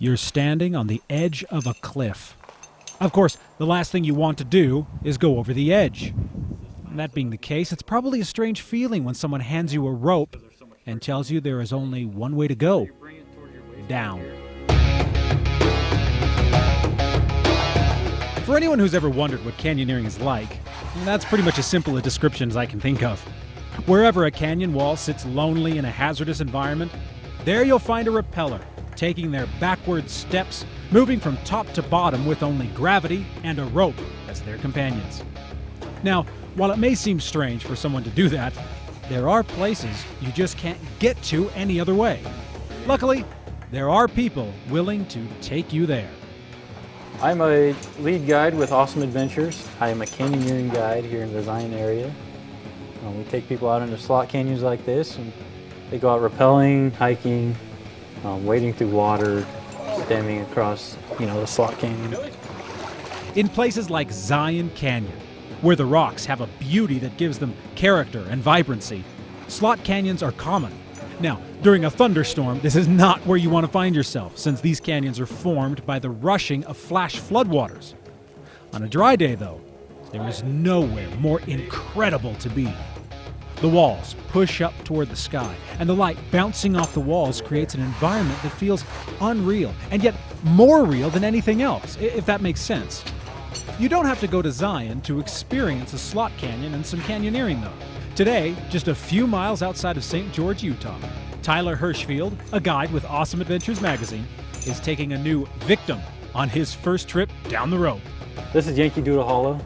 You're standing on the edge of a cliff. Of course, the last thing you want to do is go over the edge. That being the case, it's probably a strange feeling when someone hands you a rope and tells you there is only one way to go: down. For anyone who's ever wondered what canyoneering is like, that's pretty much as simple a description as I can think of. Wherever a canyon wall sits lonely in a hazardous environment, there you'll find a rappeller, taking their backward steps, moving from top to bottom with only gravity and a rope as their companions. Now, while it may seem strange for someone to do that, there are places you just can't get to any other way. Luckily, there are people willing to take you there. I'm a lead guide with Awesome Adventures. I am a canyoneering guide here in the Zion area. We take people out into slot canyons like this, and they go out rappelling, hiking, wading through water, stemming across, the slot canyon. In places like Zion Canyon, where the rocks have a beauty that gives them character and vibrancy, slot canyons are common. Now, during a thunderstorm, this is not where you want to find yourself, since these canyons are formed by the rushing of flash floodwaters. On a dry day, though, there is nowhere more incredible to be. The walls push up toward the sky, and the light bouncing off the walls creates an environment that feels unreal, and yet more real than anything else, if that makes sense. You don't have to go to Zion to experience a slot canyon and some canyoneering, though. Today, just a few miles outside of St. George, Utah, Tyler Hirschfield, a guide with Awesome Adventures magazine, is taking a new victim on his first trip down the rope. This is Yankee Doodle Hollow.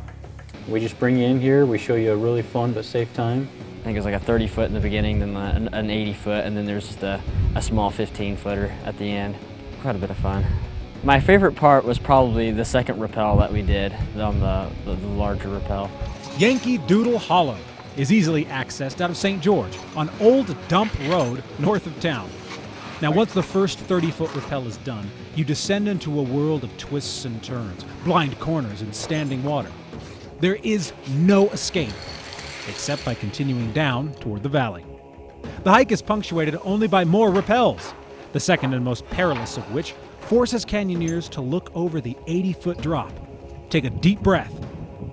We just bring you in here, we show you a really fun but safe time. I think it was like a 30-foot in the beginning, then an 80-foot, and then there's just a small 15-footer at the end. Quite a bit of fun. My favorite part was probably the second rappel that we did on the larger rappel. Yankee Doodle Hollow is easily accessed out of St. George on Old Dump Road north of town. Now, once the first 30-foot rappel is done, you descend into a world of twists and turns, blind corners, and standing water. There is no escape, except by continuing down toward the valley. The hike is punctuated only by more rappels, the second and most perilous of which forces canyoneers to look over the 80-foot drop, take a deep breath,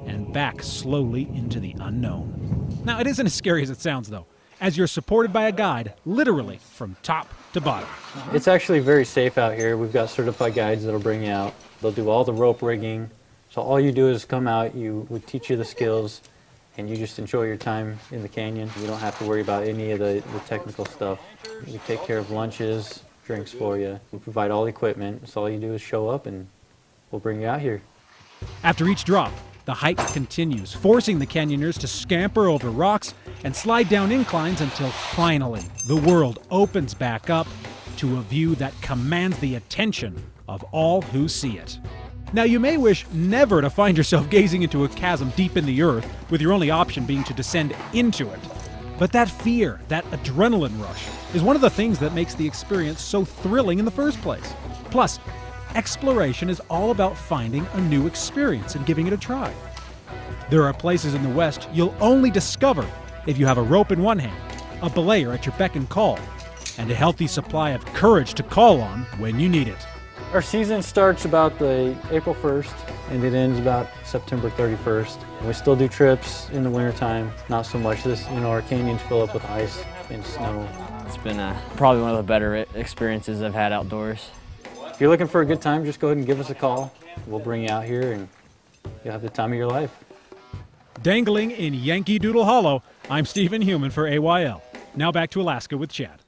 and back slowly into the unknown. Now, it isn't as scary as it sounds, though, as you're supported by a guide literally from top to bottom. It's actually very safe out here. We've got certified guides that'll bring you out. They'll do all the rope rigging. So all you do is come out, we teach you the skills, and you just enjoy your time in the canyon. You don't have to worry about any of the technical stuff. We take care of lunches, drinks for you. We provide all the equipment, so all you do is show up and we'll bring you out here. After each drop, the hike continues, forcing the canyoners to scamper over rocks and slide down inclines until finally the world opens back up to a view that commands the attention of all who see it. Now, you may wish never to find yourself gazing into a chasm deep in the earth, with your only option being to descend into it. But that fear, that adrenaline rush, is one of the things that makes the experience so thrilling in the first place. Plus, exploration is all about finding a new experience and giving it a try. There are places in the West you'll only discover if you have a rope in one hand, a belayer at your beck and call, and a healthy supply of courage to call on when you need it. Our season starts about the April 1st and it ends about September 31st. We still do trips in the wintertime, not so much. Our canyons fill up with ice and snow. It's been probably one of the better experiences I've had outdoors. If you're looking for a good time, just go ahead and give us a call. We'll bring you out here and you'll have the time of your life. Dangling in Yankee Doodle Hollow, I'm Stephen Heumann for AYL. Now back to Alaska with Chad.